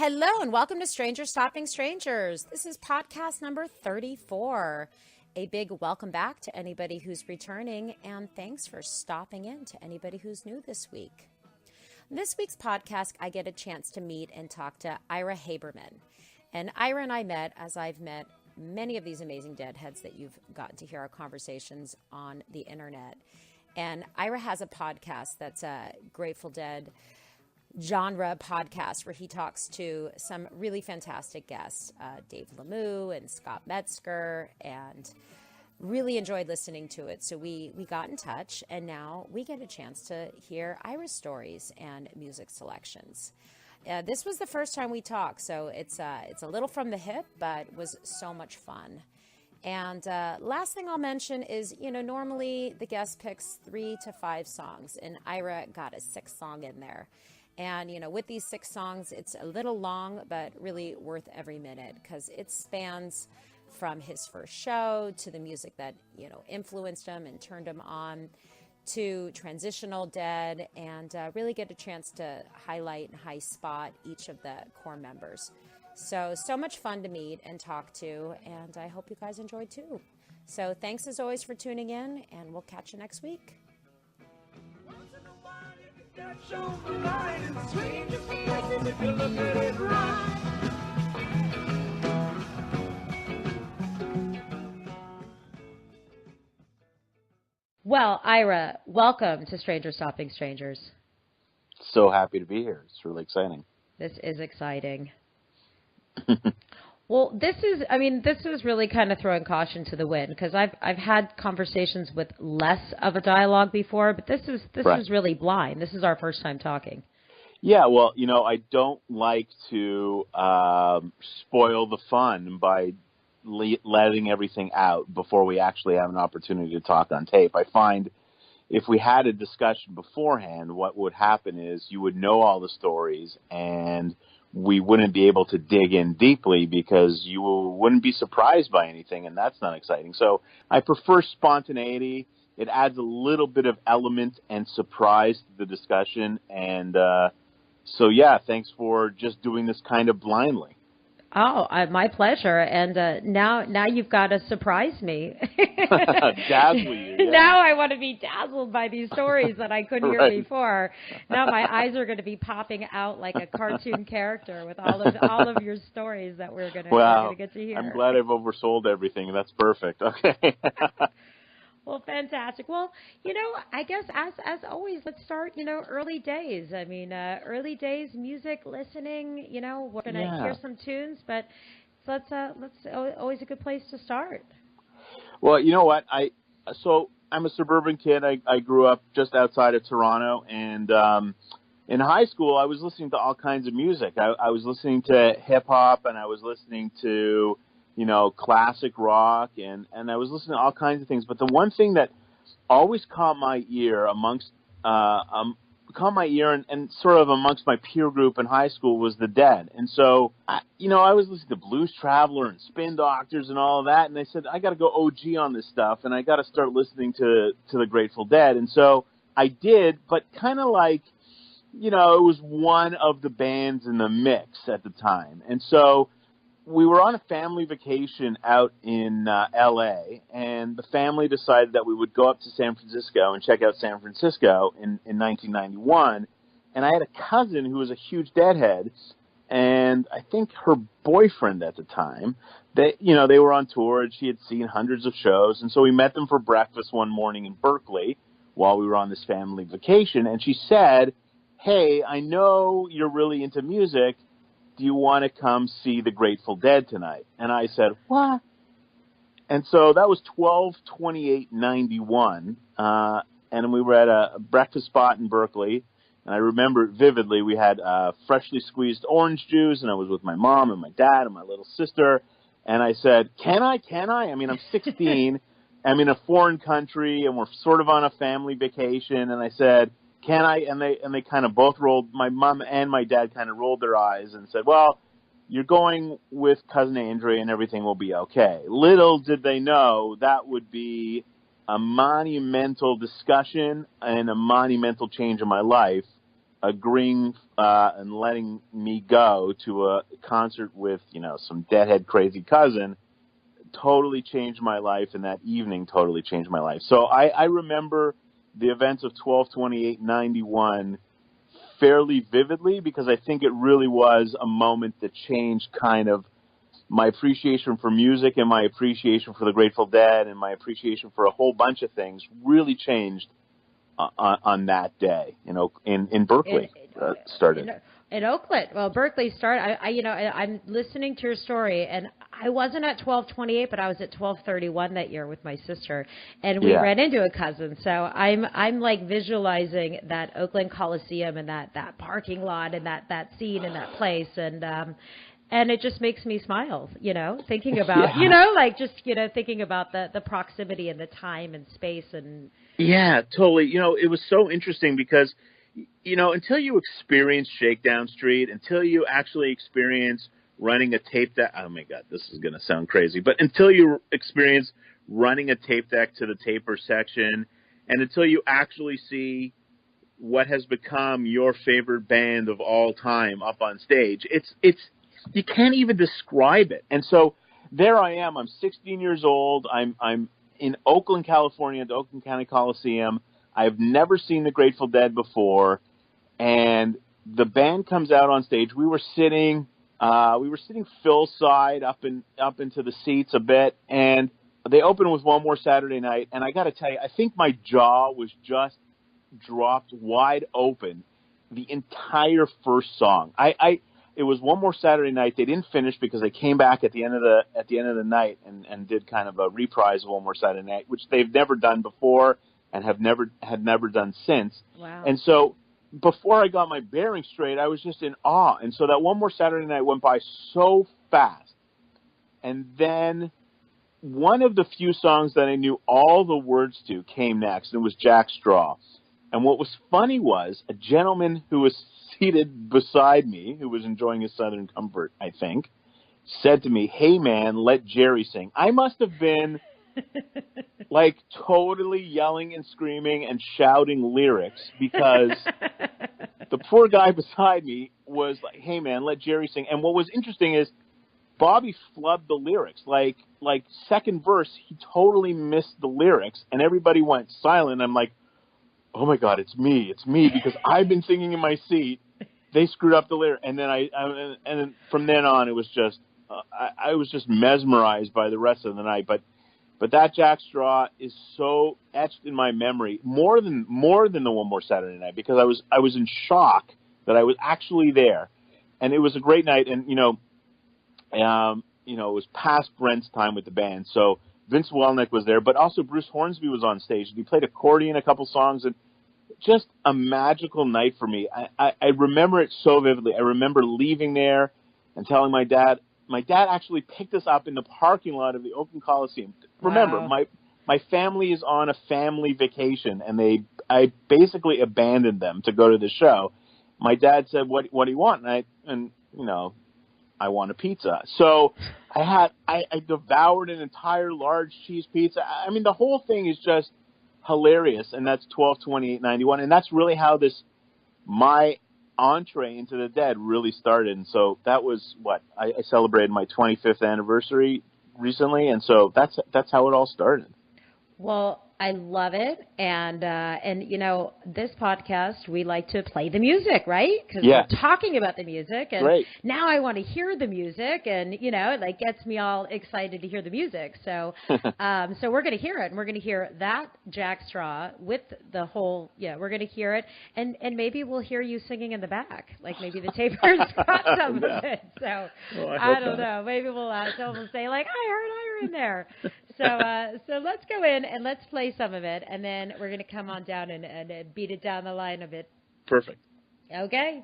Hello and welcome to Strangers Stopping Strangers. This is podcast number 34. A big welcome back to anybody who's returning, and thanks for stopping in to anybody who's new this week. In this week's podcast, I get a chance to meet and talk to Ira Haberman. And Ira and I met, as I've met many of these amazing deadheads that you've gotten to hear our conversations on the internet. And Ira has a podcast that's a Grateful Dead genre podcast where he talks to some really fantastic guests, Dave Lemieux and Scott Metzger, and really enjoyed listening to it. So we got in touch, and now we get a chance to hear Ira's stories and music selections. This was the first time we talked, so it's a little from the hip, but was so much fun. And last thing I'll mention is, normally the guest picks 3 to 5 songs, and Ira got a 6th song in there. And, with these 6 songs, it's a little long, but really worth every minute because it spans from his first show to the music that, influenced him and turned him on to transitional dead, and really get a chance to highlight and high spot each of the core members. So much fun to meet and talk to, and I hope you guys enjoyed too. So thanks as always for tuning in, and we'll catch you next week. Well, Ira, welcome to Strangers Stopping Strangers. So happy to be here. It's really exciting. This is exciting. Well, this is really kind of throwing caution to the wind because I've had conversations with less of a dialogue before, but this is really blind. This is our first time talking. Yeah, well, I don't like to spoil the fun by letting everything out before we actually have an opportunity to talk on tape. I find if we had a discussion beforehand, what would happen is you would know all the stories and we wouldn't be able to dig in deeply because you wouldn't be surprised by anything, and that's not exciting. So I prefer spontaneity. It adds a little bit of element and surprise to the discussion, and so yeah, thanks for just doing this kind of blindly. Oh, my pleasure. And now you've got to surprise me. Dazzle you. Yeah. Now I want to be dazzled by these stories that I couldn't hear before. Now my eyes are going to be popping out like a cartoon character with all of your stories that we're going to get to hear. I'm glad I've oversold everything. That's perfect. Okay. Well, fantastic. Well, I guess as always, let's start, early days. I mean, early days, music, listening, we're going to hear some tunes, but let's always a good place to start. Well, you know what? I'm a suburban kid. I grew up just outside of Toronto, and in high school, I was listening to all kinds of music. I was listening to hip hop, and I was listening to classic rock, and I was listening to all kinds of things. But the one thing that always caught my ear and sort of amongst my peer group in high school was the Dead. And so, I was listening to Blues Traveler and Spin Doctors and all of that. And I said, I got to go OG on this stuff, and I got to start listening to the Grateful Dead. And so I did, but kind of like, it was one of the bands in the mix at the time. And so we were on a family vacation out in L.A., and the family decided that we would go up to San Francisco and check out San Francisco in 1991. And I had a cousin who was a huge Deadhead, and I think her boyfriend at the time, they were on tour, and she had seen hundreds of shows. And so we met them for breakfast one morning in Berkeley while we were on this family vacation. And she said, hey, I know you're really into music. Do you want to come see the Grateful Dead tonight? And I said, what? And so that was 12/28/91, and we were at a breakfast spot in Berkeley, and I remember it vividly. We had freshly squeezed orange juice, and I was with my mom and my dad and my little sister, and I said, can I? I mean, I'm 16, I'm in a foreign country, and we're sort of on a family vacation, and I said, can I? And they kind of both rolled, my mom and my dad kind of rolled their eyes and said, well, you're going with Cousin Andrea and everything will be okay. Little did they know that would be a monumental discussion and a monumental change in my life agreeing and letting me go to a concert with, some deadhead crazy cousin totally changed my life, and that evening totally changed my life. So I remember the events of 12/28/91 fairly vividly, because I think it really was a moment that changed kind of my appreciation for music and my appreciation for the Grateful Dead and my appreciation for a whole bunch of things really changed on that day, in Berkeley. Started. In Oakland. Well, Berkeley started. I'm listening to your story, and I wasn't at 12/28, but I was at 12/31 that year with my sister, and we ran into a cousin. So I'm like visualizing that Oakland Coliseum and that parking lot and that scene and that place, and it just makes me smile, thinking about, thinking about the proximity and the time and space and. Yeah, totally. It was so interesting because, until you experience Shakedown Street, until you actually experience running a tape deck, oh my God, this is going to sound crazy, but until you experience running a tape deck to the taper section, and until you actually see what has become your favorite band of all time up on stage, it's you can't even describe it. And so there I am. I'm 16 years old. I'm in Oakland, California, at the Oakland County Coliseum. I've never seen the Grateful Dead before, and the band comes out on stage. We were sitting Phil's side up into the seats a bit, and they opened with One More Saturday Night. And I got to tell you, I think my jaw was just dropped wide open the entire first song. It was One More Saturday Night. They didn't finish because they came back at the end of the night and did kind of a reprise of One More Saturday Night, which they've never done before and had never done since. Wow. And so before I got my bearings straight, I was just in awe. And so that One More Saturday Night went by so fast. And then one of the few songs that I knew all the words to came next, and it was Jack Straw. And what was funny was a gentleman who was seated beside me, who was enjoying his Southern Comfort, I think, said to me, "Hey man, let Jerry sing." I must have been like totally yelling and screaming and shouting lyrics, because the poor guy beside me was like, "Hey man, let Jerry sing." And what was interesting is Bobby flubbed the lyrics. Like second verse, he totally missed the lyrics, and everybody went silent. I'm like, oh my God, it's me, because I've been singing in my seat. They screwed up the lyric, and then and then from then on, it was just I was just mesmerized by the rest of the night. But that Jack Straw is so etched in my memory, more than the One More Saturday Night, because I was in shock that I was actually there, and it was a great night. And it was past Brent's time with the band, so Vince Welnick was there, but also Bruce Hornsby was on stage. He played accordion a couple songs, and just a magical night for me. I remember it so vividly. I remember leaving there and telling my dad. My dad actually picked us up in the parking lot of the Oakland Coliseum. Remember, Wow. my family is on a family vacation, and I basically abandoned them to go to the show. My dad said, "What do you want?" And I want a pizza. So I devoured an entire large cheese pizza. I mean, the whole thing is just hilarious, and that's 12/28/91, and that's really how my entree into the Dead really started. And so that was what I celebrated my 25th anniversary recently, and so that's how it all started. Well, I love it, and this podcast, we like to play the music, right? Because we're talking about the music, and Great. Now I want to hear the music, and it like gets me all excited to hear the music. So, so we're going to hear it, and we're going to hear that Jack Straw with the whole. Yeah, we're going to hear it, and maybe we'll hear you singing in the back, like maybe the tapers got some of it. So I don't know. Maybe we'll someone will say like, I heard Ira in there. So let's go in and let's play some of it, and then we're going to come on down and beat it down the line a bit. Perfect. Okay.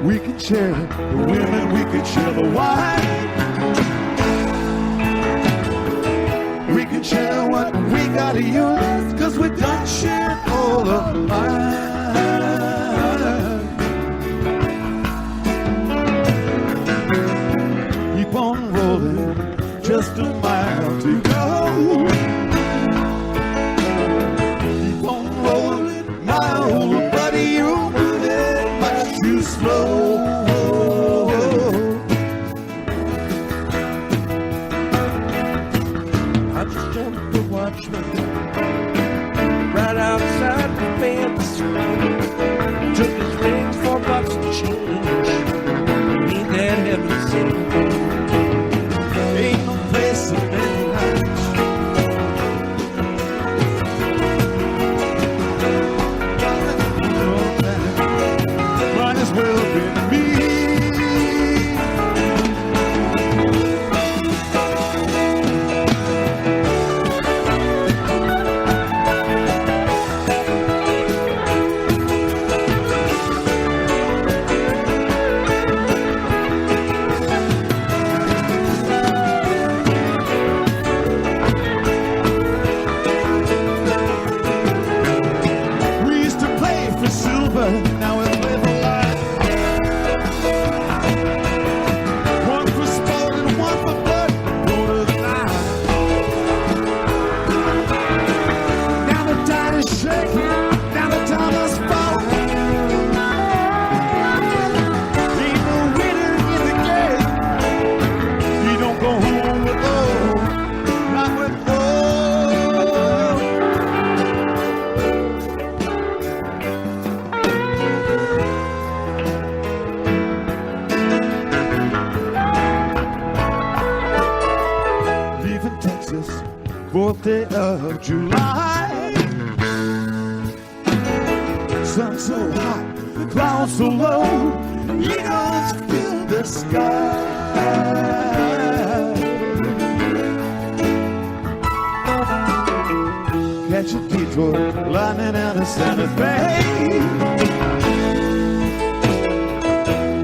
We can share the women, we can share the wine. We can share what we gotta use, cause we done shared all of mine. just a mile to go. Keep on rolling, my old buddy, you're moving much too slow. I just want to watch my right outside the fence. Took his rings for bucks and change. Ain't that heaven sent? Ain't no place in Manhattan. Might as well be me. Now we live a life. One for sport and one for blood. Go to the night. Now the tide is shaking. Now the time must fall. Ain't no winner in the game. You don't go home with gold. Not with gold. Texas, 4th day of July. Sun so hot, the clouds so low, eagles fill the sky. Catch a detour, lightning out of Santa Fe.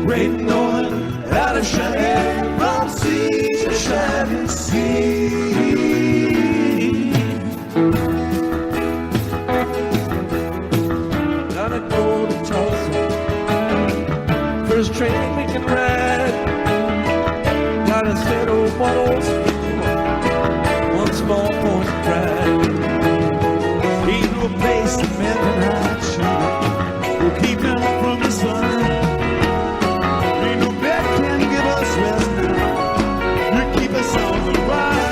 Great Northern out of Cheyenne, from sea to shining sea. Gotta go to Tulsa. First train we can ride. Gotta settle one old school. One small point of pride. Ain't no place in Manhattan will keep him from the sun. Ain't no bed can give us rest now. You keep us on the ride.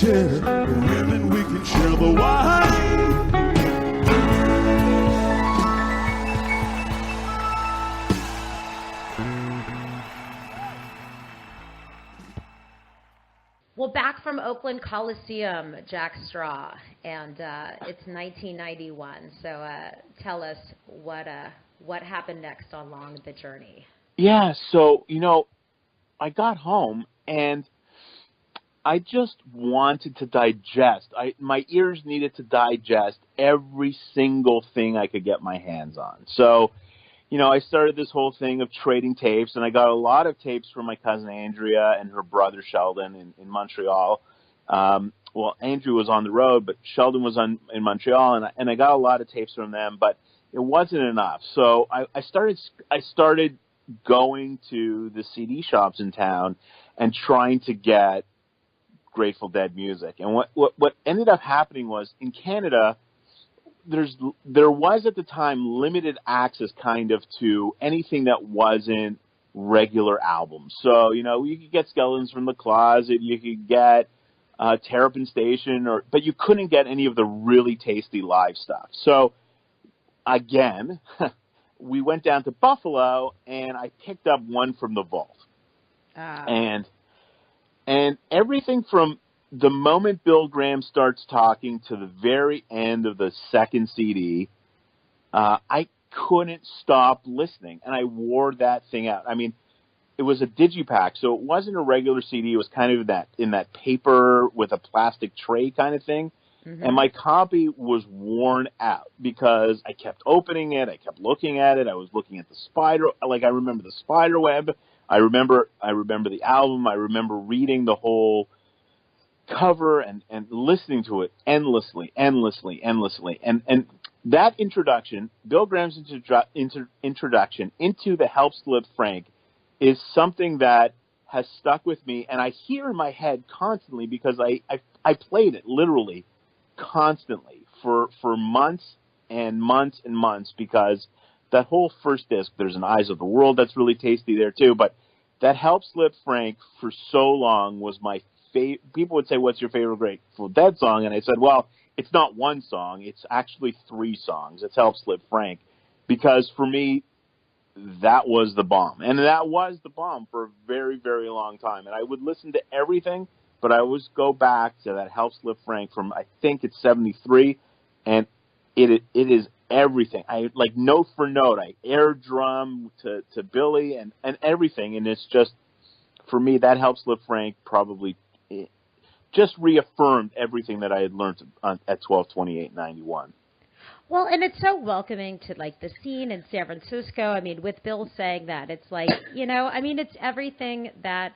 share the women, we can share the wine. Well, back from Oakland Coliseum, Jack Straw, and it's 1991. So tell us what happened next along the journey. Yeah, so, I got home and I just wanted to digest. My ears needed to digest every single thing I could get my hands on. So, I started this whole thing of trading tapes, and I got a lot of tapes from my cousin Andrea and her brother Sheldon in Montreal. Well, Andrew was on the road, but Sheldon was in Montreal, and I got a lot of tapes from them, but it wasn't enough. So I started going to the CD shops in town and trying to get Grateful Dead music. And what ended up happening was, in Canada, there was at the time limited access kind of to anything that wasn't regular albums. So, you could get Skeletons from the Closet, you could get Terrapin Station, but you couldn't get any of the really tasty live stuff. So again, we went down to Buffalo and I picked up one from the vault. And everything from the moment Bill Graham starts talking to the very end of the second CD, I couldn't stop listening, and I wore that thing out. I mean, it was a digipack, so it wasn't a regular CD. It was kind of in that paper with a plastic tray kind of thing, and my copy was worn out because I kept opening it, I kept looking at it, I was looking at the spider. Like, I remember the spider web. I remember the album. I remember reading the whole cover and listening to it endlessly. And that introduction, Bill Graham's introduction into the Help Slip Frank, is something that has stuck with me, and I hear in my head constantly because I played it literally constantly for months and months and months, because that whole first disc, there's an Eyes of the World that's really tasty there too, but that Help Slip Frank for so long was my favorite. People would say, what's your favorite Grateful Dead song? And I said, well, it's not one song, it's actually 3 songs. It's Help Slip Frank, because for me, that was the bomb. And that was the bomb for a very, very long time. And I would listen to everything, but I always go back to that Help Slip Frank from, I think it's 73, and it is everything. I like note for note. I air drum to Billy and everything, and it's just, for me, that Help Slip Frank probably just reaffirmed everything that I had learned at 12/28/91. Well, and it's so welcoming to, like, the scene in San Francisco. I mean, with Bill saying that, it's like, it's everything that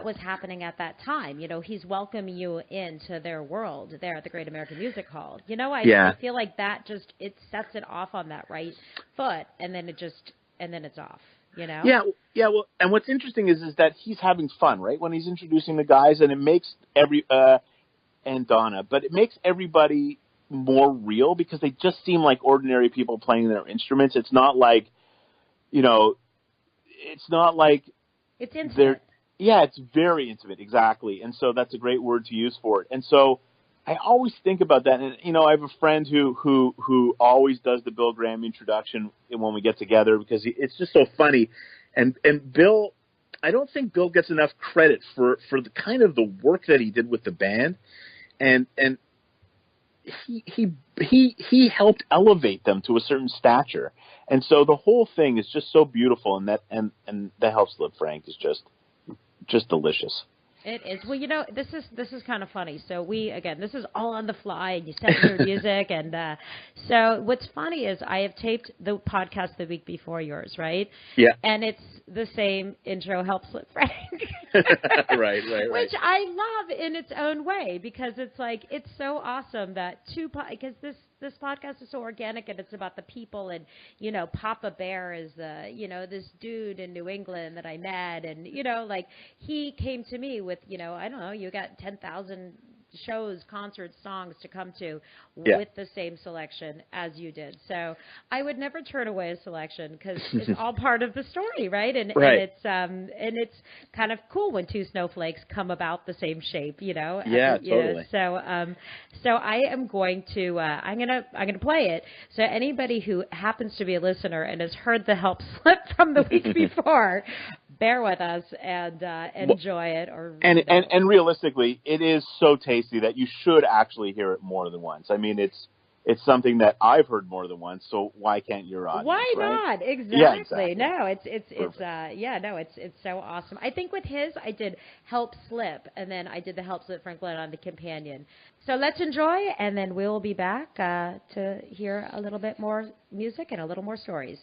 was happening at that time. He's welcoming you into their world there at the Great American Music Hall. I feel like that it sets it off on that right foot, and then it's off. Yeah. Well, and what's interesting is that he's having fun, right? When he's introducing the guys, and it makes and Donna, but it makes everybody more real, because they just seem like ordinary people playing their instruments. It's not like, it's not like it's intimate. Yeah, it's very intimate, exactly. And so that's a great word to use for it. And so I always think about that. And, I have a friend who always does the Bill Graham introduction when we get together, because it's just so funny. And Bill, I don't think Bill gets enough credit for the kind of the work that he did with the band. And he helped elevate them to a certain stature. And so the whole thing is just so beautiful. And the Help Slip Frank is just delicious. It is. Well, this is kind of funny. So this is all on the fly, and you send your music. And so what's funny is I have taped the podcast the week before yours, right? Yeah. And it's the same intro, Help Slip Frank. Right. Which I love in its own way, because it's like, it's so awesome that because this podcast is so organic, and it's about the people, and, Papa Bear is this dude in New England that I met, and, he came to me with, I don't know, you got 10,000 shows, concerts, songs to come to with the same selection as you did. So I would never turn away a selection, because it's all part of the story, right? And it's kind of cool when two snowflakes come about the same shape, Totally. So I am going to I'm gonna play it. So anybody who happens to be a listener and has heard the Help Slip from the week before, bear with us and enjoy it. And realistically, it is so tasty that you should actually hear it more than once. I mean, it's something that I've heard more than once, so why can't your audience? Why right? not? Exactly. Yeah, exactly. No, it's so awesome. I think with his, I did Help Slip, and then I did the Help Slip Franklin on the Companion. So let's enjoy, and then we'll be back to hear a little bit more music and a little more stories.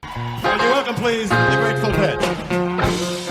Well, you're welcome, please, the Grateful Dead.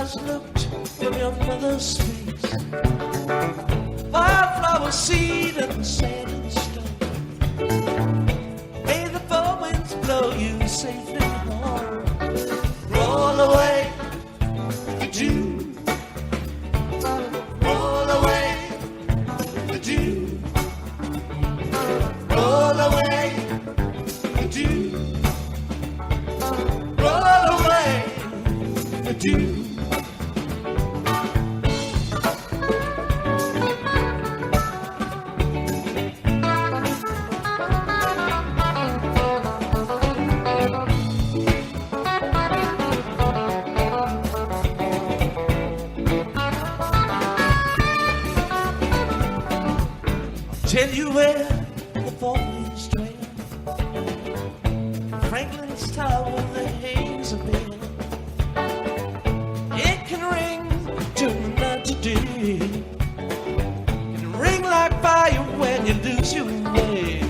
eyes looked from your mother's face. Wildflower seed and sand and stone. May the four winds blow you safely home. Roll away the dew. Roll away the dew. Roll away the dew. Roll away the dew. Tell you where the four winds dwell. Franklin's tower, the haze of bed. It can ring till the night today. It can ring like fire when you lose your way.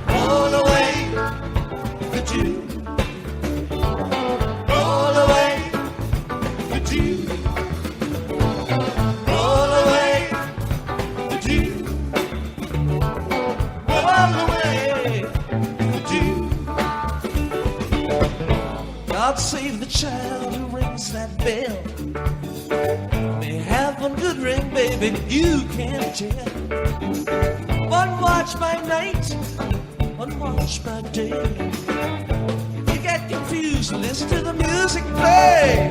Roll away the dew. Roll away the dew. Roll away the dew. Roll away the dew. God save the child who rings that bell. May have one good ring, baby, you can't tell. One watch by night, one watch by day. If you get confused, listen to the music play.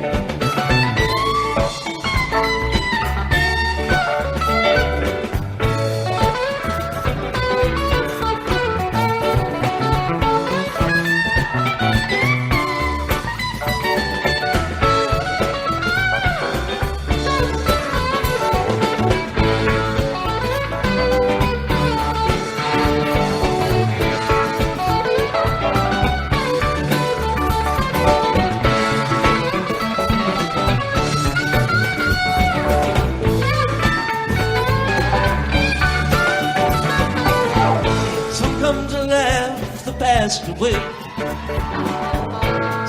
Passed away.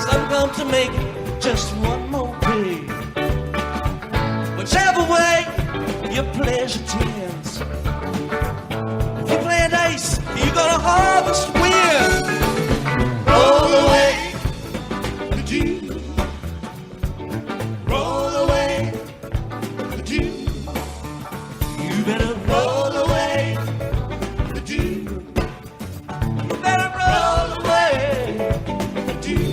Some come to make just one more day. Whichever way your pleasure tends. If you play nice, you're gonna harvest wind. Roll away the dew. Roll away the dew. You better roll away the dew. Better roll away the dew.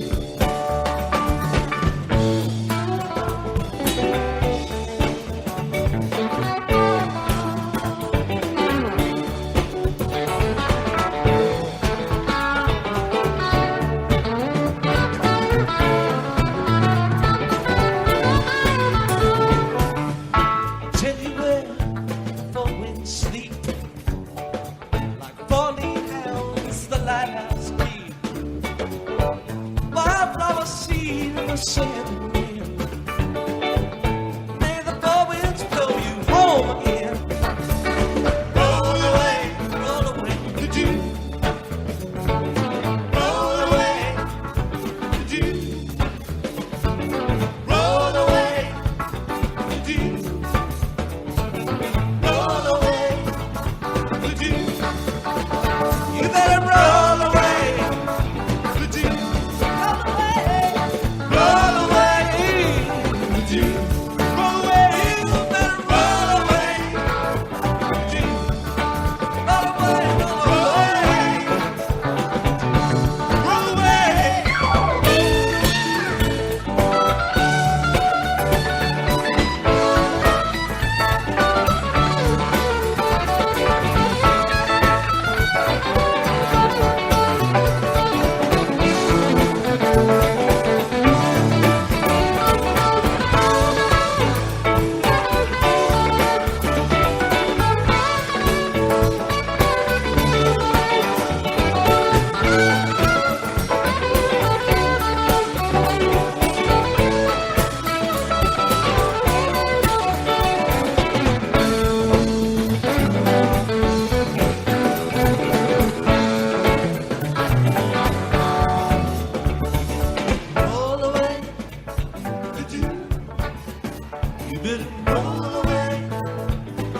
You better roll away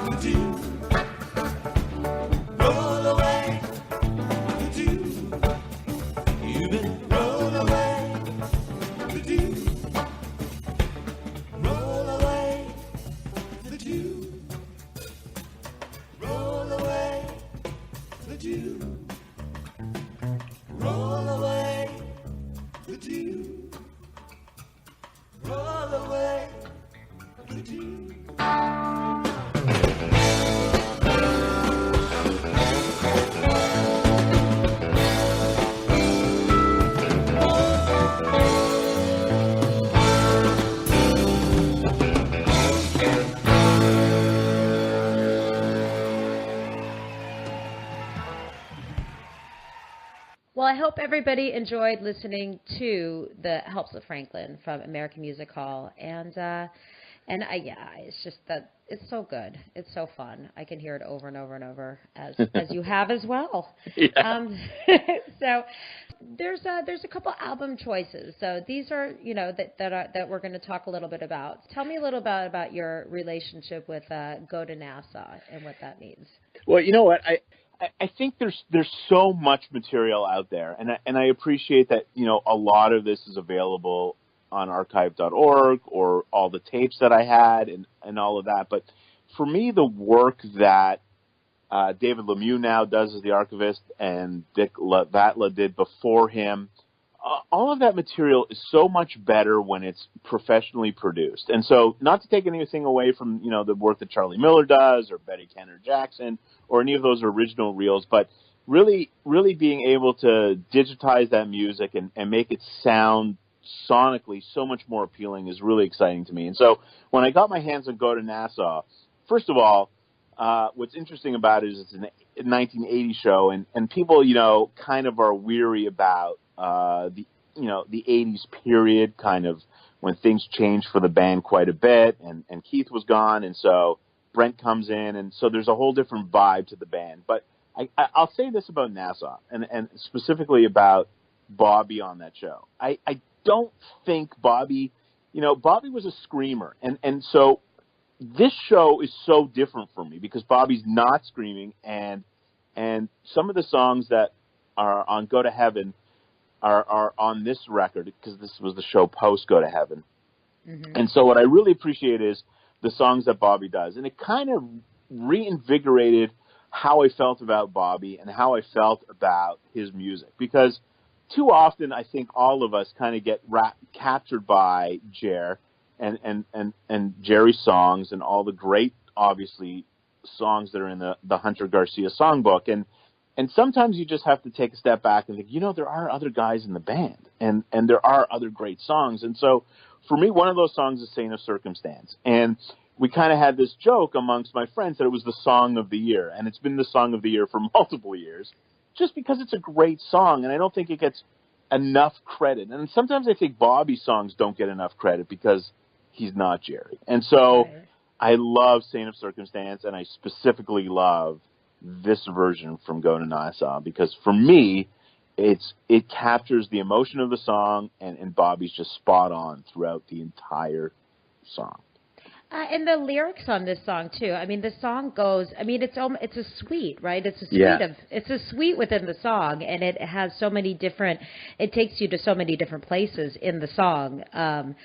the dew. Roll away the dew. You better roll away the dew. Roll away the dew. Roll away the dew. Roll away the dew. Roll away the dew. Well, I hope everybody enjoyed listening to the Helps of Franklin from American Music Hall, and it's just that it's so good, it's so fun. I can hear it over and over and over, as you have as well. Yeah. So there's a couple album choices. So these are that we're going to talk a little bit about. Tell me a little bit about your relationship with Go to Nassau and what that means. Well, you know what? I think there's so much material out there, and I appreciate that, a lot of this is available on archive.org or all the tapes that I had and all of that. But for me, the work that David Lemieux now does as the archivist and Dick Vatla did before him, all of that material is so much better when it's professionally produced. And so, not to take anything away from, the work that Charlie Miller does or Betty Kenner Jackson or any of those original reels, but really, really being able to digitize that music and make it sound sonically so much more appealing is really exciting to me. And so when I got my hands on Go to Nassau, first of all, what's interesting about it is it's a 1980 show, and people, kind of are weary about the 80s period, kind of when things changed for the band quite a bit, and Keith was gone, and so Brent comes in, and so there's a whole different vibe to the band. But I'll say this about Nassau, and specifically about Bobby on that show. I don't think Bobby was a screamer, and so this show is so different for me because Bobby's not screaming, and some of the songs that are on Go to Heaven are on this record because this was the show post Go to Heaven. Mm-hmm. And so what I really appreciate is the songs that Bobby does. And it kind of reinvigorated how I felt about Bobby and how I felt about his music. Because too often I think all of us kind of get captured by Jer and Jerry's songs and all the great, obviously, songs that are in the Hunter Garcia songbook. And sometimes you just have to take a step back and think, there are other guys in the band, and there are other great songs. And so for me, one of those songs is Saint of Circumstance. And we kind of had this joke amongst my friends that it was the song of the year. And it's been the song of the year for multiple years just because it's a great song. And I don't think it gets enough credit. And sometimes I think Bobby's songs don't get enough credit because he's not Jerry. And so right. I love Saint of Circumstance, and I specifically love this version from Go to Nassau because for me, it captures the emotion of the song, and Bobby's just spot on throughout the entire song. And the lyrics on this song too. I mean, the song goes. I mean, it's a suite, right? It's a suite it's a suite within the song, and it has so many different. It takes you to so many different places in the song. And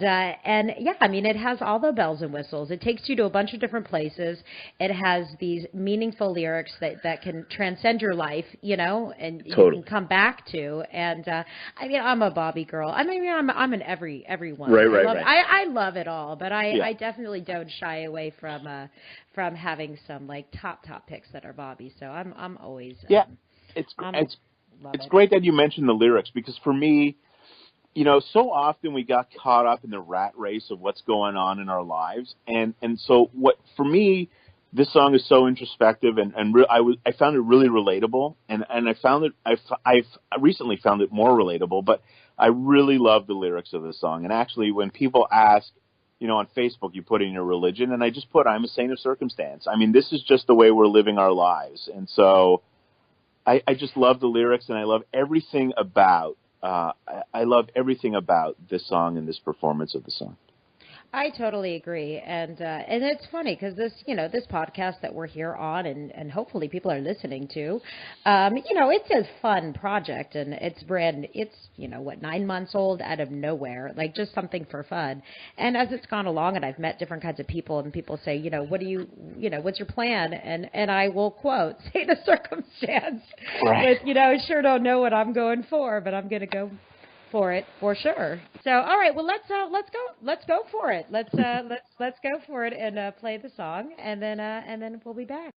I mean, it has all the bells and whistles. It takes you to a bunch of different places. It has these meaningful lyrics that can transcend your life, and you can come back to. And I mean, I'm a Bobby girl. I mean, I'm an everyone. Right. I love it all, but I definitely don't shy away from having some like top picks that are Bobby. So I'm always it's great that you mentioned the lyrics because for me, so often we got caught up in the rat race of what's going on in our lives, and so what for me, this song is so introspective and I found it really relatable, and I've recently found it more relatable, but I really love the lyrics of this song. And actually, when people ask, on Facebook, you put in your religion, and I just put, I'm a saint of circumstance. I mean, this is just the way we're living our lives. And so I just love the lyrics, and I love everything about this song and this performance of the song. I totally agree, and it's funny because this podcast that we're here on, and hopefully people are listening to, it's a fun project, and it's 9 months old out of nowhere, like just something for fun. And as it's gone along, and I've met different kinds of people, and people say, what's your plan? And I will quote, say the circumstance, Right. but sure don't know what I'm going for, but I'm going to go for it for sure. So all right, well let's go for it. Let's go for it and play the song, and then we'll be back.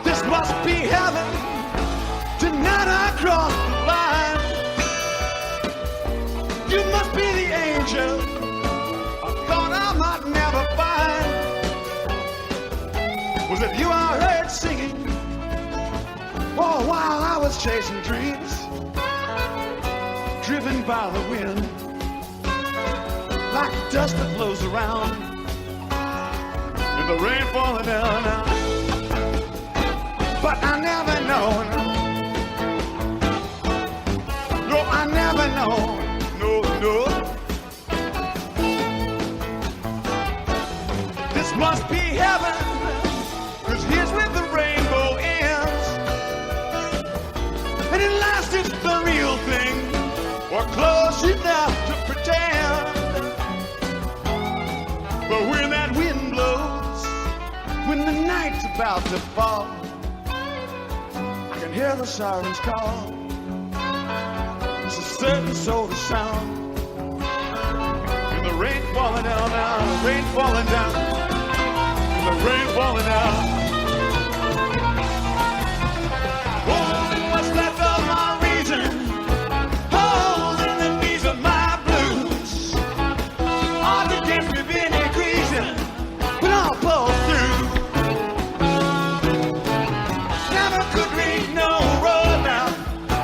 This must be heaven. Tonight I crossed the line. You must be the angel I thought I might never find. Was it you I heard singing? Oh, while I was chasing dreams, driven by the wind, like dust that blows around, and the rain falling down now. But I never know. No, I never know. No. This must be heaven, 'cause here's where the rainbow ends. And at last it's the real thing, or close enough to pretend. But when that wind blows, when the night's about to fall, I can hear the sirens call. It's a certain sort of sound. And the rain falling down now, the rain falling down, and the rain falling down. Oh, what's left of my reason? Holes in the knees of my blues. Hard to get with any reason, but I'll pull through. Never could read no road now.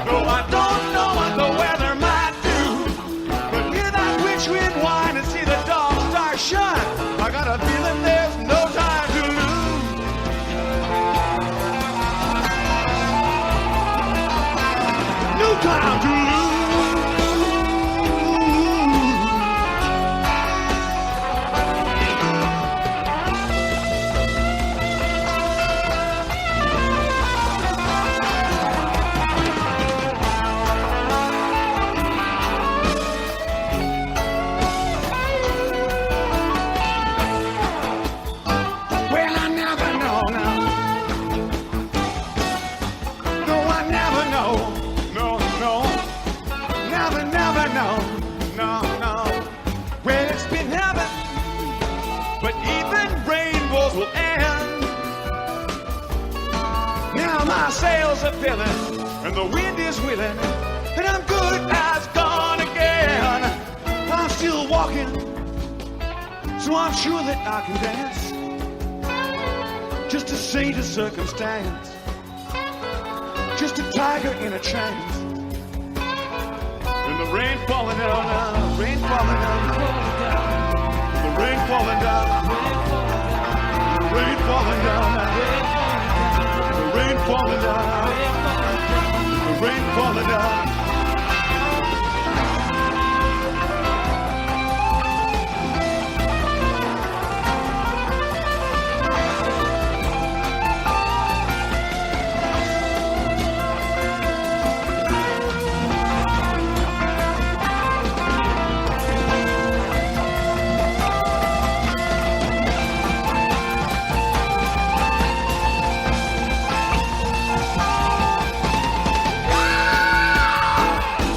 No, I don't know what the weather might do. But hear that witch wind whine and see the dark stars shine. I got a feeling there's no time to lose. No time to lose. Well, I never know now. No, I never know. No. Never know. No. Well, it's been heaven, but even rainbows will end. Now my sails are filling, and the wind is willing, and I'm good as gone again. I'm still walking, so I'm sure that I can dance. Just to say the circumstance, just a tiger in a trance. And the rain falling down now, the rain falling down, the rain falling down, the rain falling down now, the rain falling down, the rain falling down.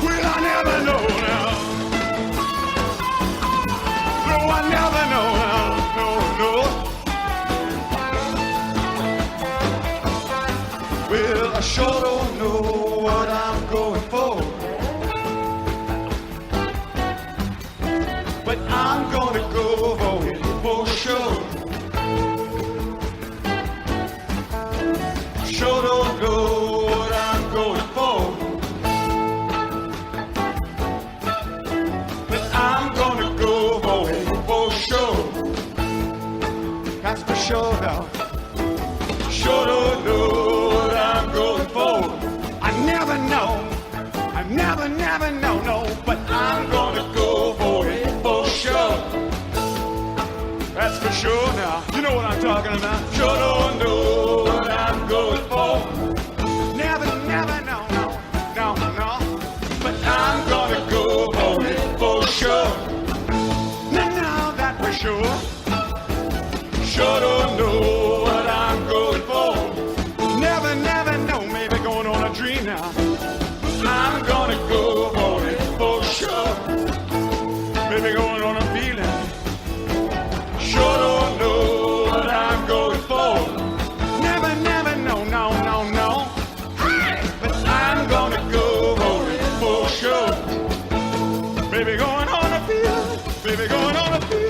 Well, I never know now. No, I never know now. No. Well, I sure don't know what I'm going for, but I'm gonna go for it for sure. Sure don't know what I'm going for, sure now. Sure don't know what I'm going for. I never know. I never know, no. But I'm gonna go for it for sure. That's for sure now. You know what I'm talking about. Sure don't know what I'm going for. Never know, no. But I'm gonna go for it for sure. Now that we're sure. Sure don't know what I'm going for. Never know, maybe going on a dream now. I'm gonna go for it for sure. Maybe going on a feeling. Sure don't know what I'm going for. Never know, no. But I'm gonna go for it for sure. Maybe going on a feeling. Maybe going on a feeling.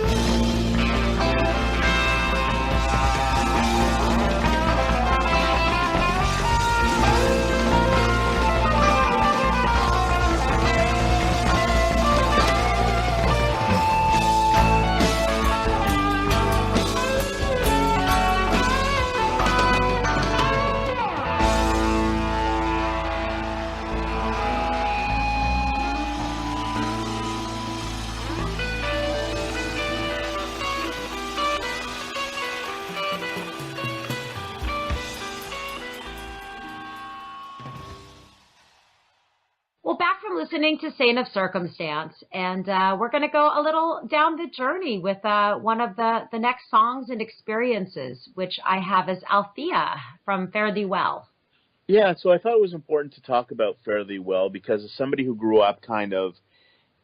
Well, back from listening to Saint of Circumstance, and we're going to go a little down the journey with one of the next songs and experiences, which I have as Althea from Fare Thee Well. Yeah, so I thought it was important to talk about Fare Thee Well because as somebody who grew up kind of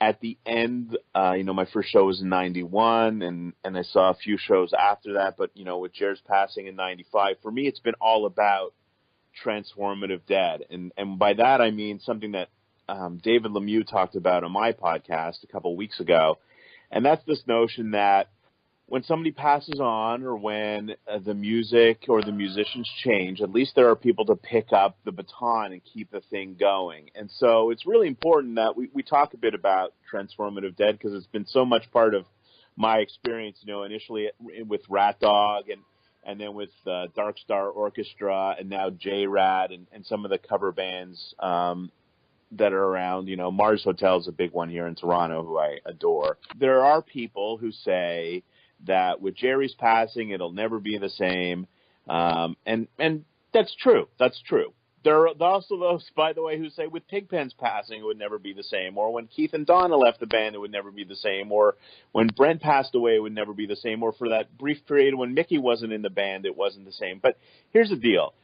at the end, my first show was in 91, and I saw a few shows after that, but, with Jer's passing in 95, for me it's been all about transformative dead. And by that I mean something that David Lemieux talked about on my podcast a couple of weeks ago, and that's this notion that when somebody passes on or when the music or the musicians change, at least there are people to pick up the baton and keep the thing going. And so it's really important that we talk a bit about transformative dead because it's been so much part of my experience, initially with Rat Dog and then with Dark Star Orchestra and now J-Rad and some of the cover bands that are around. Mars Hotel is a big one here in Toronto who I adore. There are people who say that with Jerry's passing, it'll never be the same. And that's true. That's true. There are also those, by the way, who say with Pigpen's passing, it would never be the same. Or when Keith and Donna left the band, it would never be the same. Or when Brent passed away, it would never be the same. Or for that brief period when Mickey wasn't in the band, it wasn't the same. But here's the deal.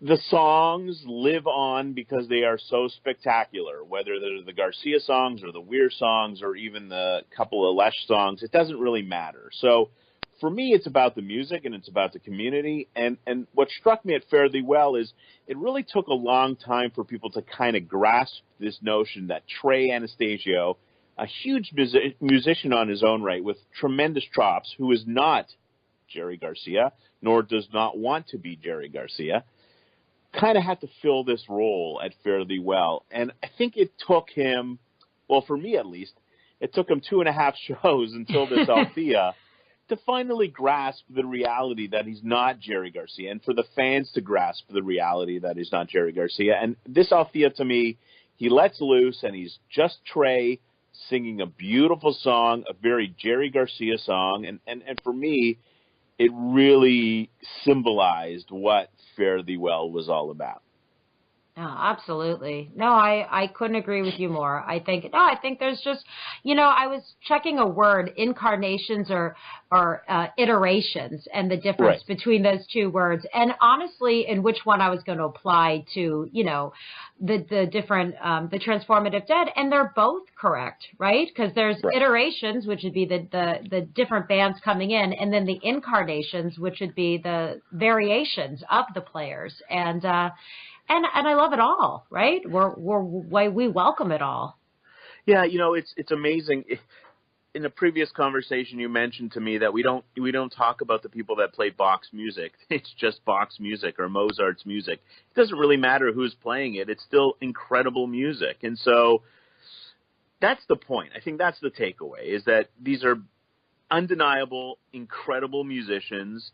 The songs live on because they are so spectacular, whether they're the Garcia songs or the Weir songs or even the couple of Lesh songs. It doesn't really matter. So for me, it's about the music and it's about the community. And what struck me at Fare Thee Well is it really took a long time for people to kind of grasp this notion that Trey Anastasio, a huge musician on his own right with tremendous chops, who is not Jerry Garcia, nor does not want to be Jerry Garcia, kind of had to fill this role at Fare Thee Well. And I think it took him, well, for me at least, it took him 2.5 shows until this Althea to finally grasp the reality that he's not Jerry Garcia and for the fans to grasp the reality that he's not Jerry Garcia. And this Althea, to me, he lets loose and he's just Trey singing a beautiful song, a very Jerry Garcia song. And for me, it really symbolized what Fare Thee Well was all about. Oh, absolutely. No, I couldn't agree with you more. I think there's just, I was checking a word, incarnations or iterations, and the difference between those two words. And honestly, in which one I was going to apply to, the different, the transformative dead, and they're both correct, right? Because there's iterations, which would be the different bands coming in, and then the incarnations, which would be the variations of the players. And I love it all, right? We welcome it all. Yeah, it's amazing. In a previous conversation, you mentioned to me that we don't talk about the people that play Bach's music. It's just Bach's music or Mozart's music. It doesn't really matter who's playing it. It's still incredible music. And so that's the point. I think that's the takeaway, is that these are undeniable, incredible musicians.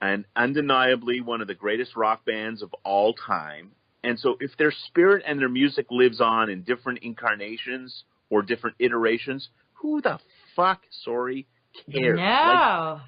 and undeniably one of the greatest rock bands of all time. And so if their spirit and their music lives on in different incarnations or different iterations, who the fuck, cares? No.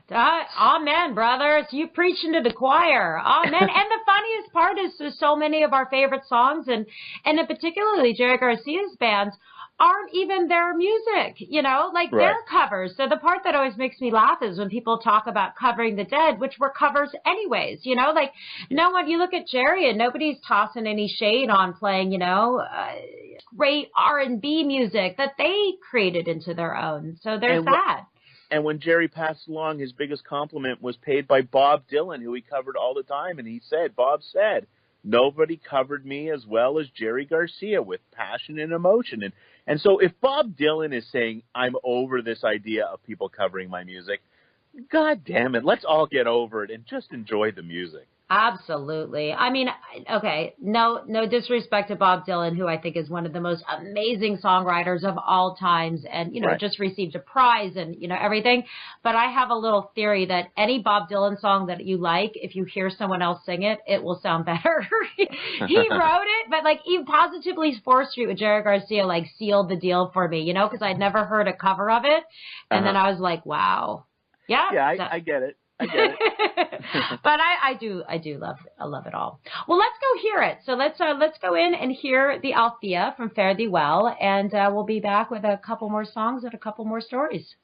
Amen, brothers. You preaching to the choir. Amen. And the funniest part is so many of our favorite songs, and in particularly Jerry Garcia's bands, aren't even their music, like Right. their covers. So the part that always makes me laugh is when people talk about covering the Dead, which were covers anyways, like no one, you look at Jerry and nobody's tossing any shade on playing, great R&B music that they created into their own. So there's that. And when Jerry passed along, his biggest compliment was paid by Bob Dylan, who he covered all the time. And Bob said, nobody covered me as well as Jerry Garcia with passion and emotion. And so if Bob Dylan is saying, I'm over this idea of people covering my music, God damn it, let's all get over it and just enjoy the music. Absolutely. I mean, okay, no disrespect to Bob Dylan, who I think is one of the most amazing songwriters of all times and, Right. just received a prize and, everything. But I have a little theory that any Bob Dylan song that you like, if you hear someone else sing it, it will sound better. He wrote it, but he positively 4th Street with Jerry Garcia, sealed the deal for me, because I'd never heard a cover of it. And then I was like, wow. Yeah. Yeah, I get it. I get it. But I do love it all. Well, let's go hear it. So let's go in and hear the Althea from Fare Thee Well, and we'll be back with a couple more songs and a couple more stories.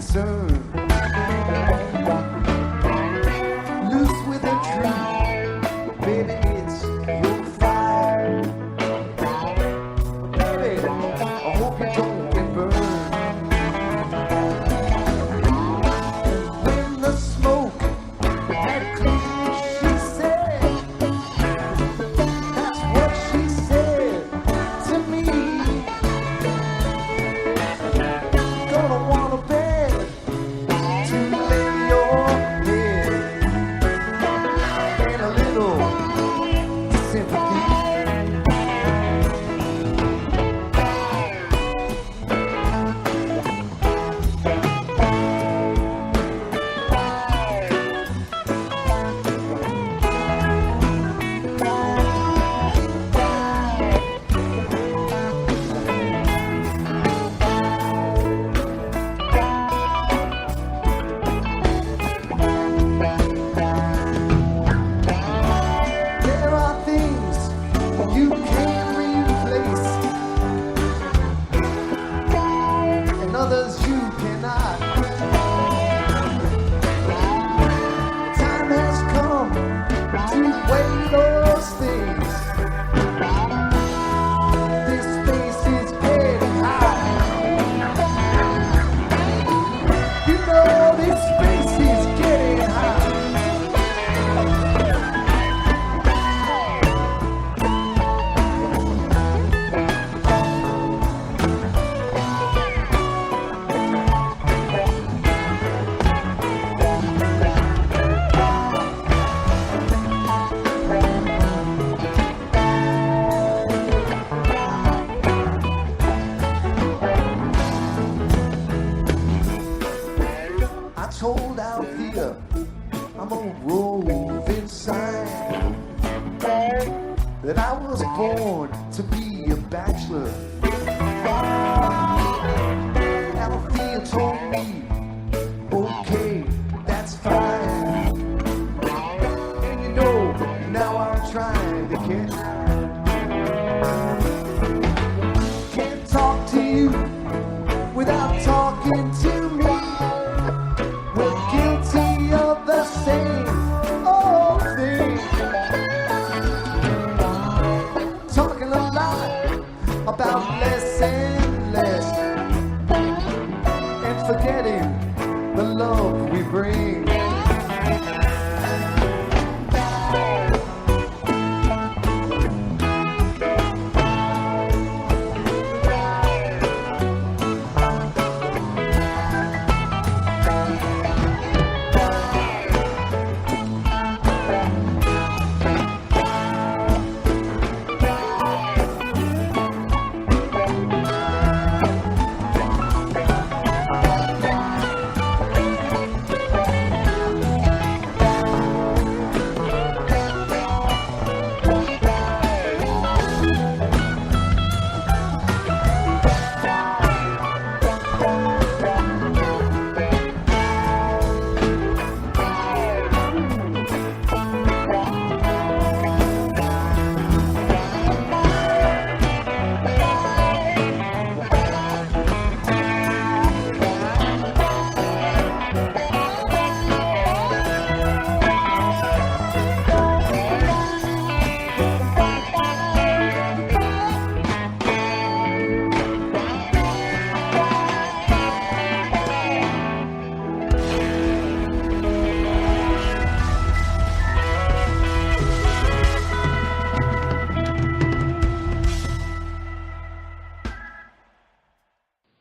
concern. Loose with a tree, baby, it's your fire. Baby, I hope you don't get burned. When the smoke had cleared, she said, that's what she said to me. Gonna want a bed to lay your head and a little sympathy. There are things you can't replace, and others you cannot. Time has come to weigh those things. This space is getting high. You know this space is getting high. I told Althea I'm a roving sign, that I was born to be a bachelor. Althea told me, okay, that's fine. And you know, now I'm trying to catch. Can't talk to you without talking to me. We're guilty of the same old thing. Talking a lot about less and less, and forgetting the love we bring.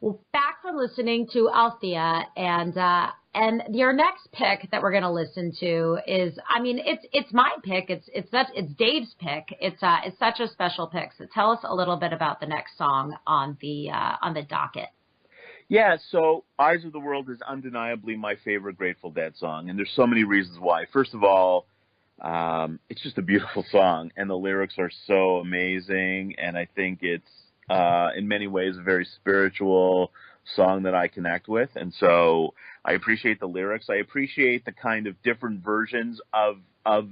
Well, back from listening to Althea, and your next pick that we're going to listen to is, I mean, it's my pick. It's Dave's pick. It's such a special pick. So tell us a little bit about the next song on the docket. Yeah, so Eyes of the World is undeniably my favorite Grateful Dead song, and there's so many reasons why. First of all, it's just a beautiful song, and the lyrics are so amazing, and I think it's in many ways a very spiritual song that I connect with, and so I appreciate the lyrics. I appreciate the kind of different versions of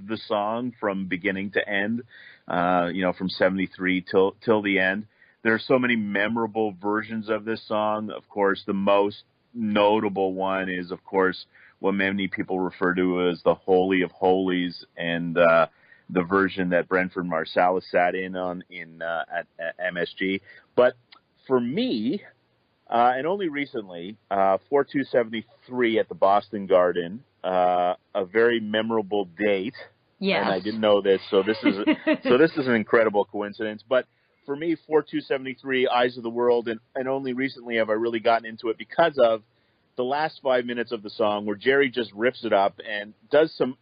the song from beginning to end, from 73 till the end. There are so many memorable versions of this song. Of course, the most notable one is, of course, what many people refer to as the Holy of Holies, and the version that Brentford Marsalis sat in on at MSG. But for me, and only recently, 4273 at the Boston Garden, a very memorable date. Yes. And I didn't know this, so this is an incredible coincidence. But for me, 4273, Eyes of the World, and only recently have I really gotten into it because of the last 5 minutes of the song where Jerry just rips it up and does some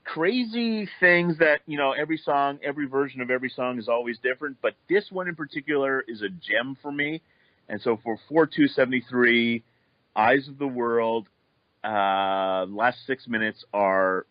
crazy things that, every version of every song is always different. But this one in particular is a gem for me. And so for 4273, Eyes of the World, last 6 minutes are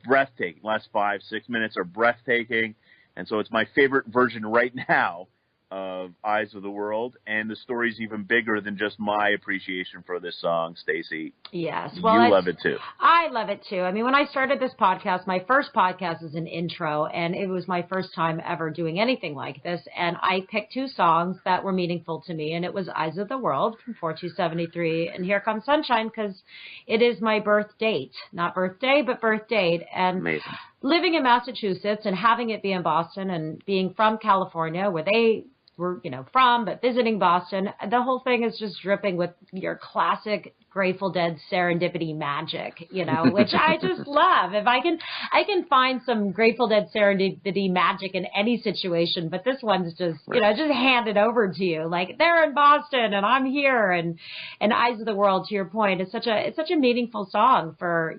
breathtaking. Last 5-6 minutes are breathtaking. And so it's my favorite version right now of Eyes of the World, and the story's even bigger than just my appreciation for this song, Stacey. Yes. Well, you love it too. I love it too. I mean, when I started this podcast, my first podcast is an intro, and it was my first time ever doing anything like this, and I picked 2 songs that were meaningful to me, and it was Eyes of the World from 4273 and Here Comes Sunshine, because it is my birth date. Not birthday, but birth date. And amazing. Living in Massachusetts and having it be in Boston and being from California, where they were, from, but visiting Boston, the whole thing is just dripping with your classic Grateful Dead serendipity magic, which I just love. If I can find some Grateful Dead serendipity magic in any situation, but this one's just, just handed over to you. Like, they're in Boston and I'm here, and Eyes of the World, to your point, is such a meaningful song for,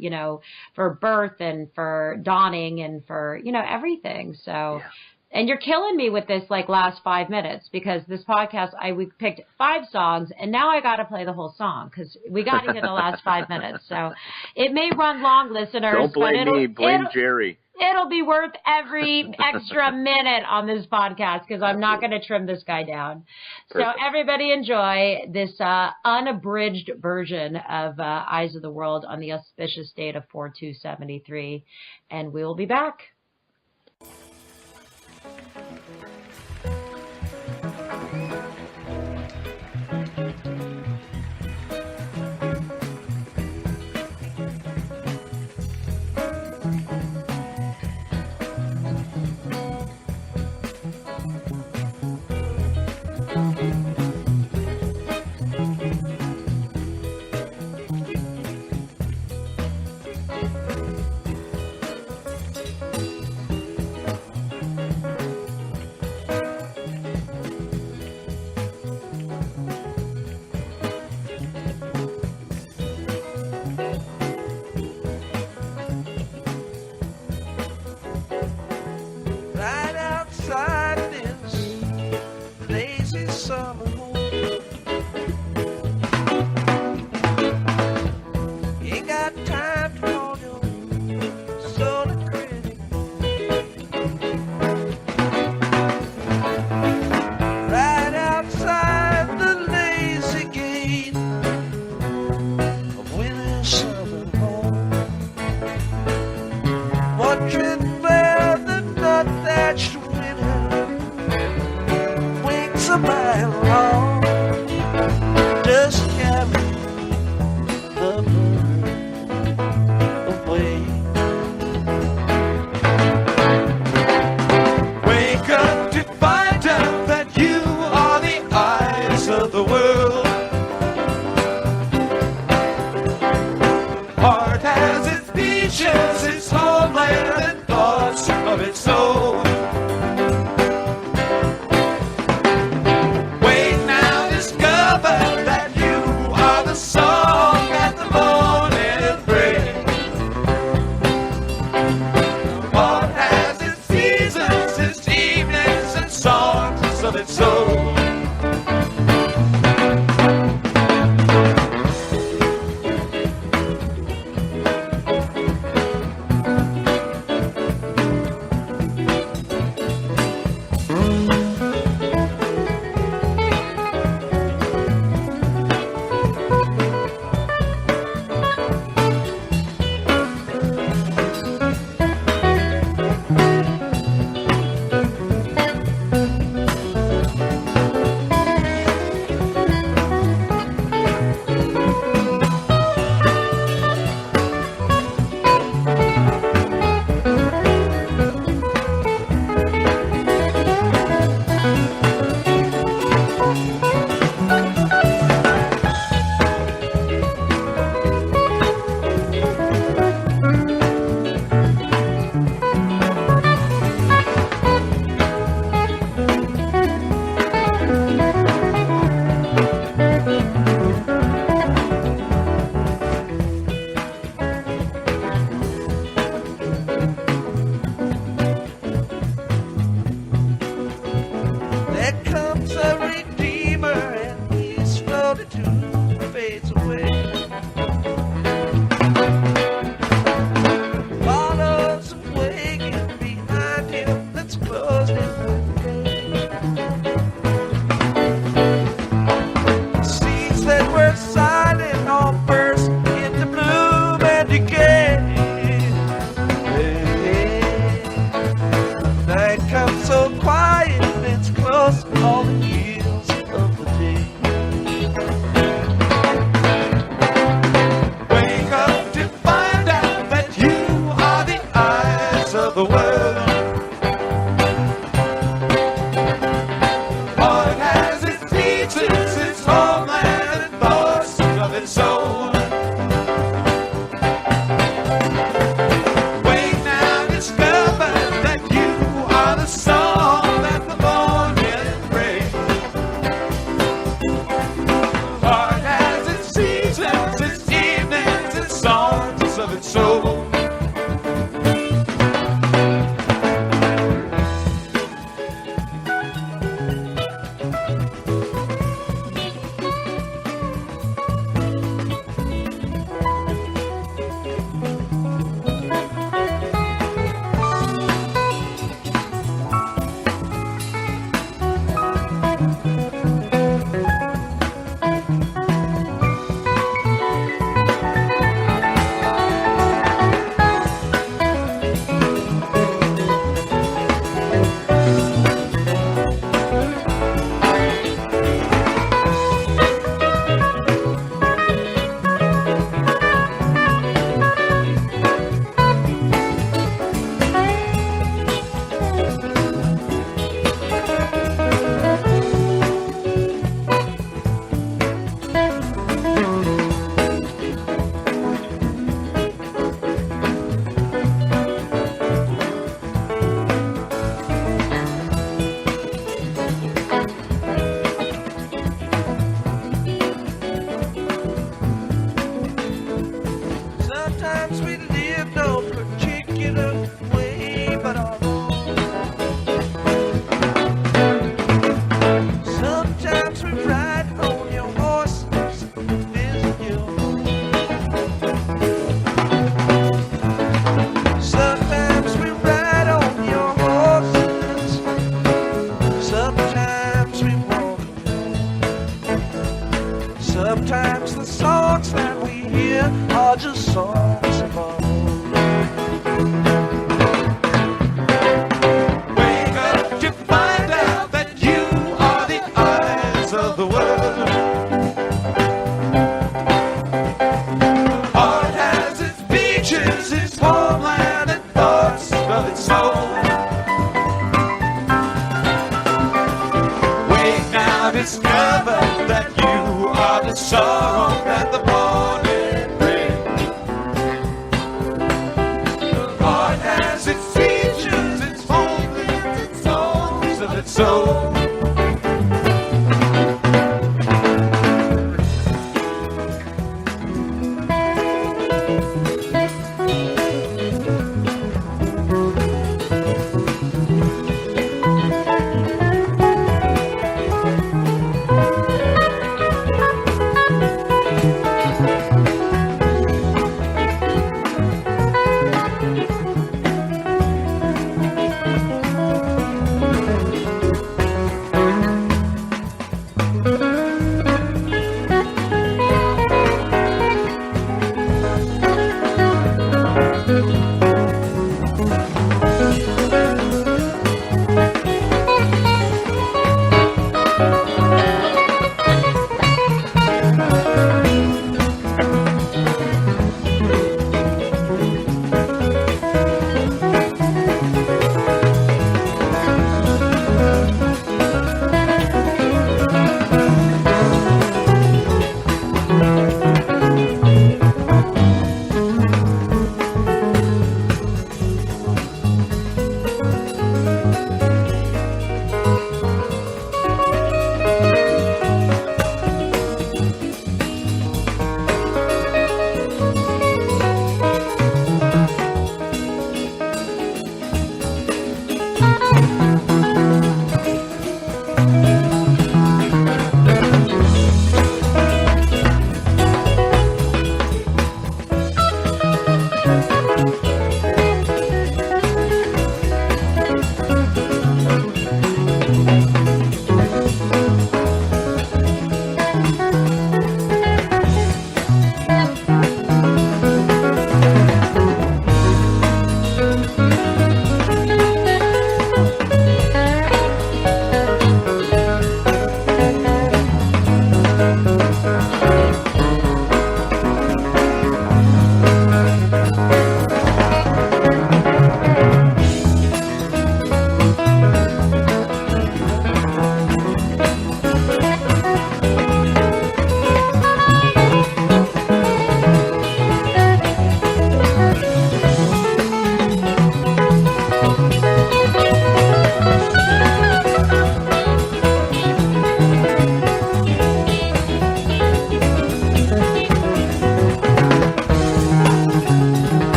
for birth and for dawning and for, everything. So, yeah. And you're killing me with this last 5 minutes, because this podcast, we picked 5 songs, and now I got to play the whole song because we got to get the last 5 minutes. So it may run long, listeners. Don't blame me. Blame Jerry. It'll be worth every extra minute on this podcast because I'm not going to trim this guy down. Perfect. So everybody enjoy this unabridged version of Eyes of the World on the auspicious date of 4273, and we'll be back. songs that we hear are just songs of our own. Wake up to find out that you are the eyes of the world. Heart has its beaches, its homeland, and thoughts of its own. Wake now, discover that you are the sorrow that the morning brings. Heart has its features, its homeland, its songs of its own.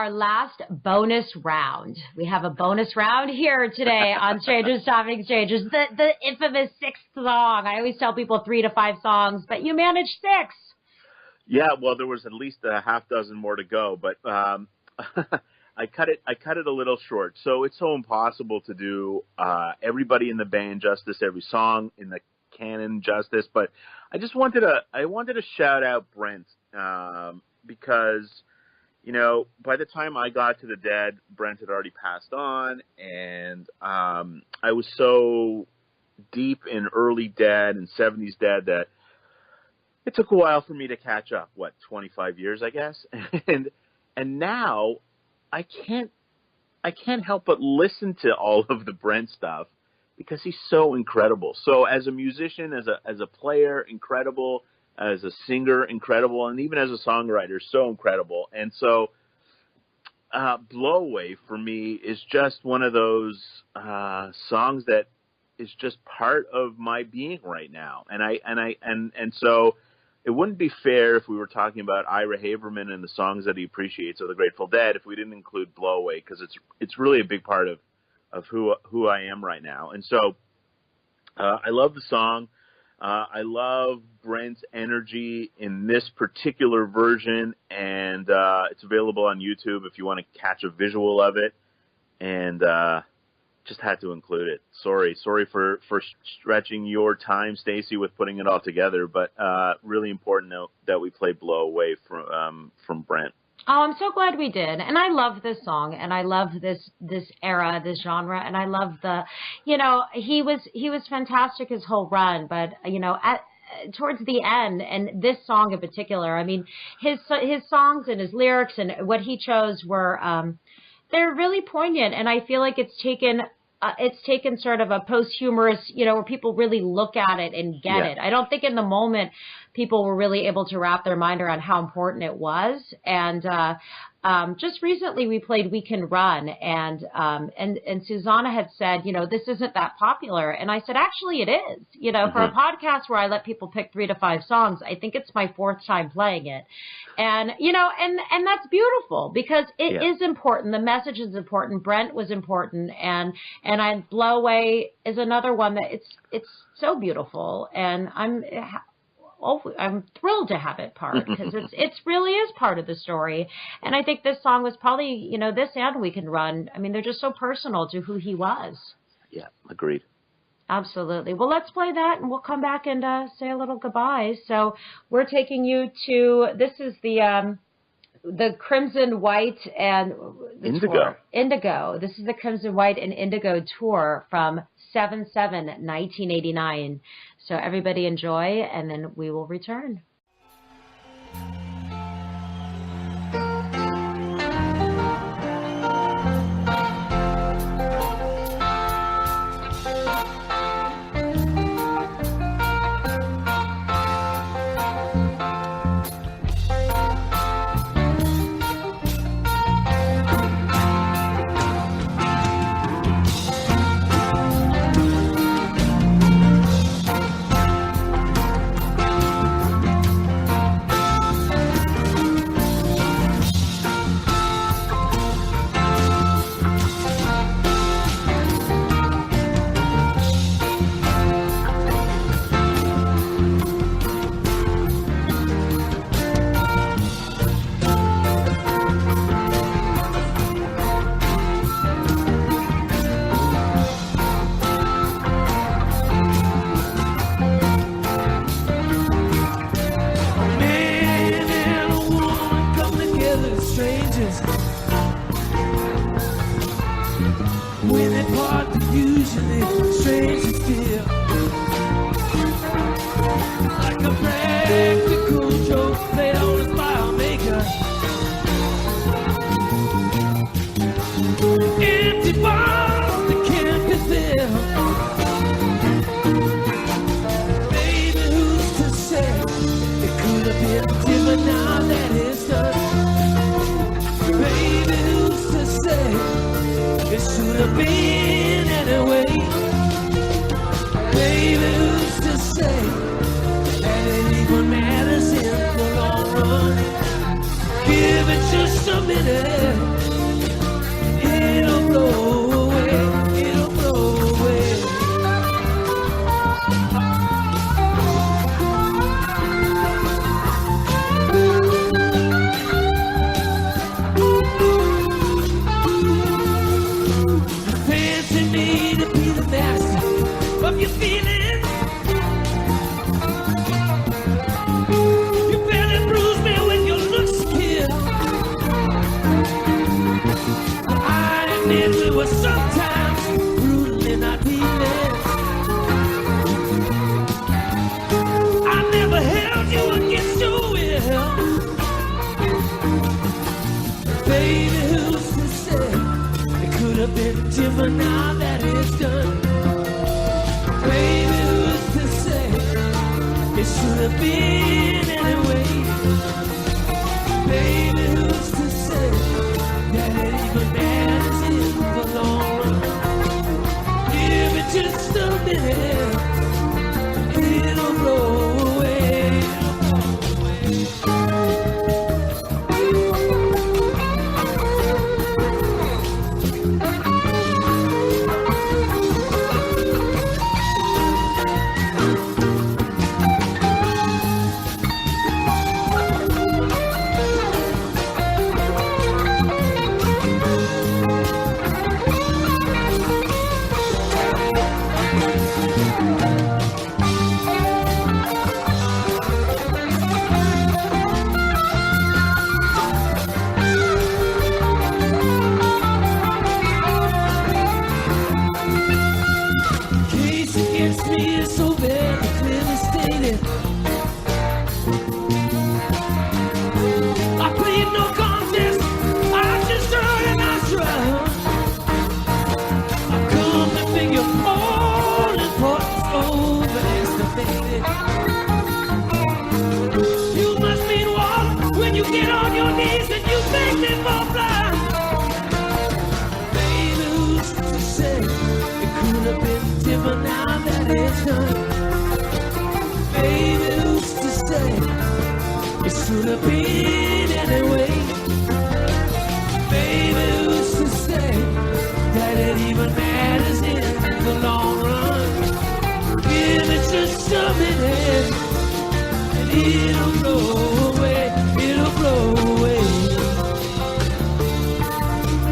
our last bonus round. We have a bonus round here today on Strangers Stopping Strangers, the infamous sixth song. I always tell people 3 to 5 songs, but you managed 6. Yeah, well, there was at least a half dozen more to go, but I cut it a little short. So it's so impossible to do everybody in the band justice, every song in the canon justice. But I just wanted to shout out Brent because, you know, by the time I got to the Dead, Brent had already passed on, and I was so deep in early Dead and 70s Dead that it took a while for me to catch up. 25 years, I guess, and now I can't help but listen to all of the Brent stuff because he's so incredible. So as a musician, as a player, incredible. As a singer, incredible, and even as a songwriter, so incredible. And so, "Blow Away" for me is just one of those songs that is just part of my being right now. And so, it wouldn't be fair if we were talking about Ira Haberman and the songs that he appreciates of the Grateful Dead if we didn't include "Blow Away" because it's really a big part of who I am right now. And so, I love the song. I love Brent's energy in this particular version, and it's available on YouTube if you want to catch a visual of it. And just had to include it. Sorry for stretching your time, Stacy, with putting it all together. But really important note that we play "Blow Away" from Brent. Oh, I'm so glad we did. And I love this song, and I love this era, this genre, and I love he was fantastic his whole run, but towards the end, and this song in particular, I mean, his songs and his lyrics and what he chose were they're really poignant, and I feel like it's taken sort of a posthumous, where people really look at it and get it. I don't think in the moment people were really able to wrap their mind around how important it was. And just recently we played "We Can Run," and Susanna had said, this isn't that popular. And I said, actually it is. For a podcast where I let people pick 3 to 5 songs, I think it's my 4th time playing it. And, and that's beautiful because it is important. The message is important. Brent was important. And "Blow Away" is another one that it's so beautiful. And I'm thrilled to have it part because it really is part of the story. And I think this song was probably, this and "We Can Run." I mean, they're just so personal to who he was. Yeah, agreed. Absolutely. Well, let's play that and we'll come back and say a little goodbye. So we're taking you to, this is the Crimson White and Indigo. Tour. Indigo. This is the Crimson White and Indigo tour from 7/7/1989. So everybody enjoy, and then we will return. Give it just a minute. blow away, it'll blow away. Fancy me to be the master of your feelings. You barely bruise me with your looks kill. I admit we were sometimes brutal in our dealings. I never held you against your will. Baby, who's to say it could have been different now that it's done? Baby, who's to say it should have been anyway? Baby, who's to say that it even matters in the long run? Give it just a minute, it'll blow away, it'll blow away. Case against me is so very clearly stated. I plead no contest, I just heard and I shrug. I've come to figure all importance overestimated. You must mean what when you get on your knees and you beg me for blood. Baby, who's to say it could have been different now that it's done? Baby, who's to say it should have been anyway? Baby, who's to say that it even matters in the long run? Give it just a minute, and it'll blow away, it'll blow away.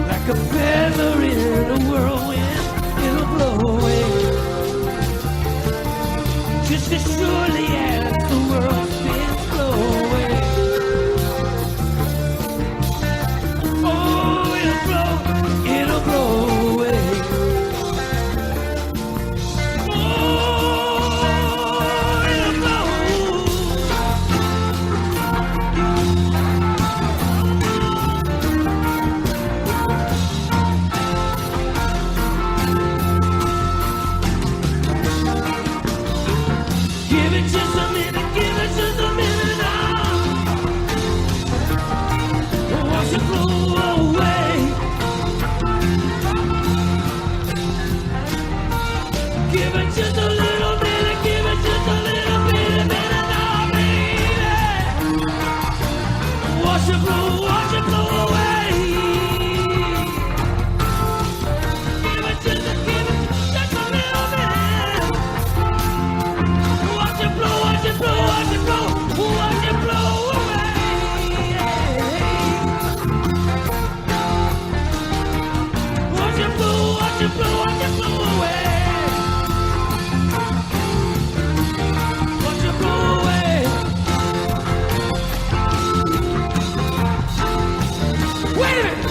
Like a feather in a whirlwind, it'll blow away. Just as surely as the world spins, blow away. Oh, it'll blow away. Oh, it'll blow. Give it just a minute, give it just a minute now. Watch it blow away. Give it just a little minute, give it just a little minute now, baby. Watch it blow away. Give it just a little minute. Watch it blow, watch it blow, watch it blow, watch it blow away. Watch it blow, watch it blow, watch it blow away. Watch it blow away. Wait a minute.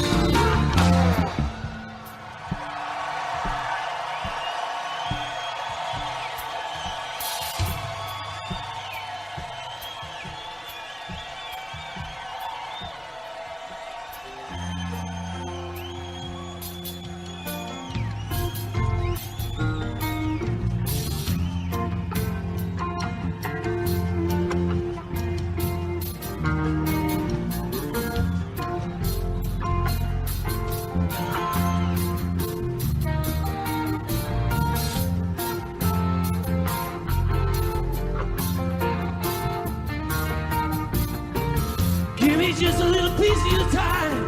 Give me just a little piece of your time.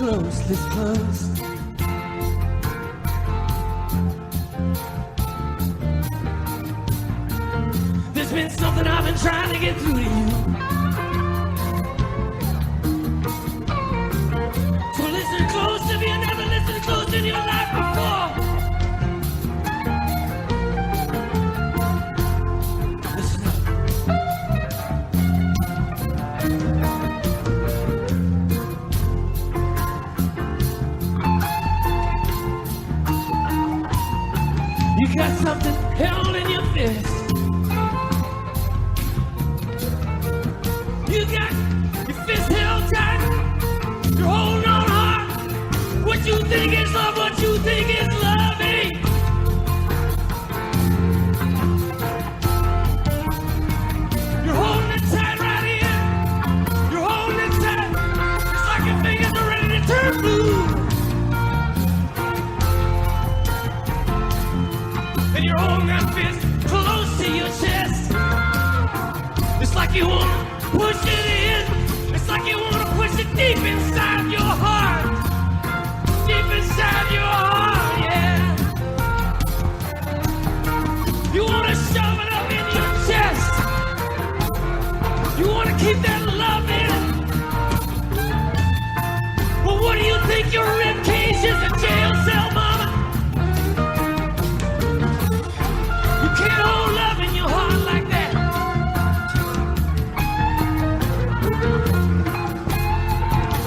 close, listen close. There's been something I've been trying to get through to you. So listen close if you never listened close in your life before. Listen up. You got something held in your fist. You got your fist held tight. You're holding on hard. What you think is love, what you think is loving. You're holding it tight right here. You're holding it tight. It's like your fingers are ready to turn blue. And you're holding that fist close to your chest. It's like you want to push it in. It's like you want to push it deep inside your heart. Deep inside your heart, yeah. You want to shove it up in your chest. You want to keep that love in it. Well, what do you think your rib cage is? A jail cell, mama? You can't hold love in your heart like that.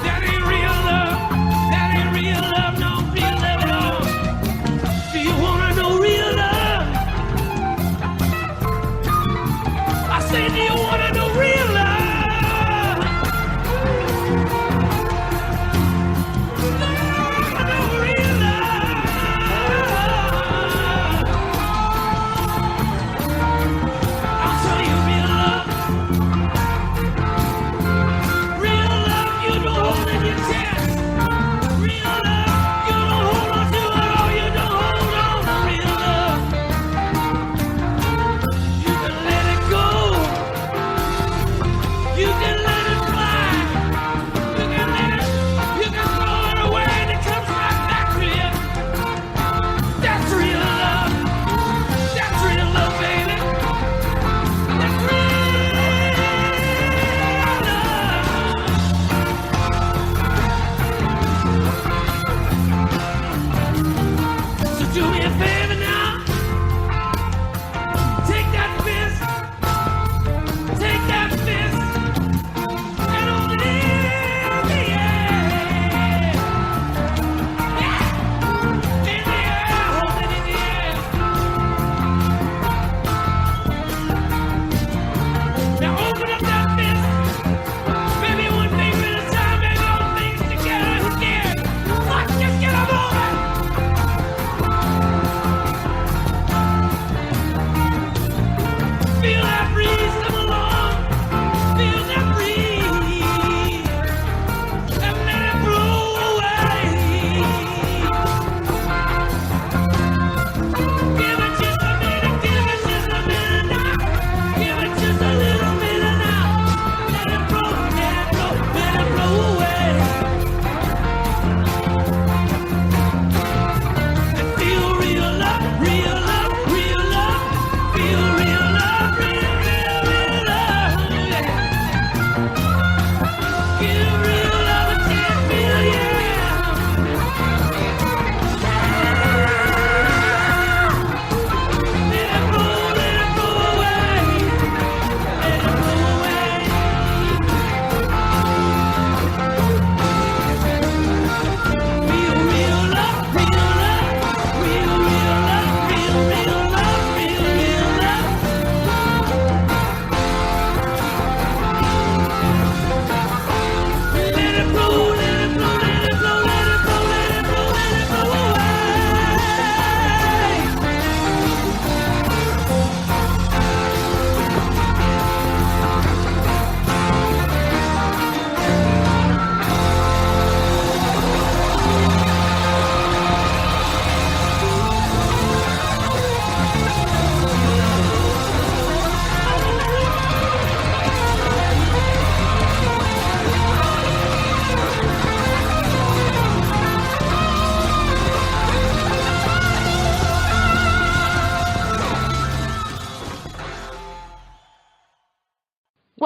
That ain't real love. That ain't real love. No real love at all.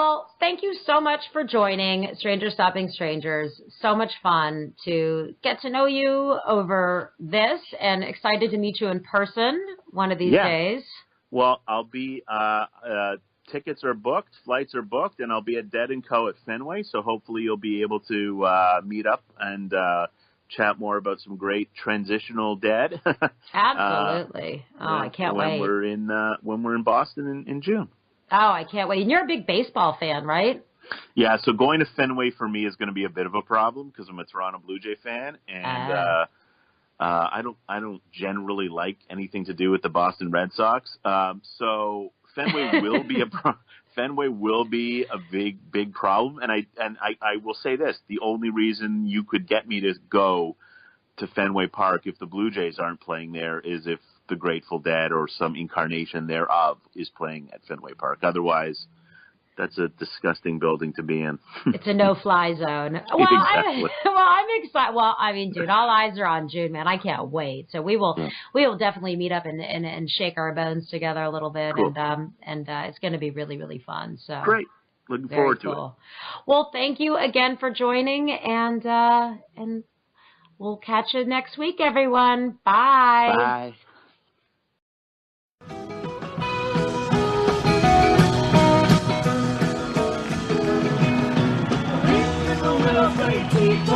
Well, thank you so much for joining Strangers Stopping Strangers. So much fun to get to know you over this, and excited to meet you in person one of these days. Well, I'll be tickets are booked, flights are booked, and I'll be at Dead & Co. at Fenway, so hopefully you'll be able to meet up and chat more about some great transitional Dead. Absolutely. I can't wait. When we're in Boston in June. Oh, I can't wait. And you're a big baseball fan, right? Yeah, so going to Fenway for me is going to be a bit of a problem because I'm a Toronto Blue Jay fan, and I don't generally like anything to do with the Boston Red Sox. So Fenway will be a big problem, and I will say this: the only reason you could get me to go to Fenway Park if the Blue Jays aren't playing there is if the Grateful Dead or some incarnation thereof is playing at Fenway Park. Otherwise, that's a disgusting building to be in. It's a no-fly zone. Well, Exactly. I'm excited. Well, I mean, dude, all eyes are on June, man. I can't wait. So we will definitely meet up and shake our bones together a little bit, cool. and it's going to be really, really fun. So Great. Looking forward to it. Well, thank you again for joining, and we'll catch you next week, everyone. Bye. Bye. Keep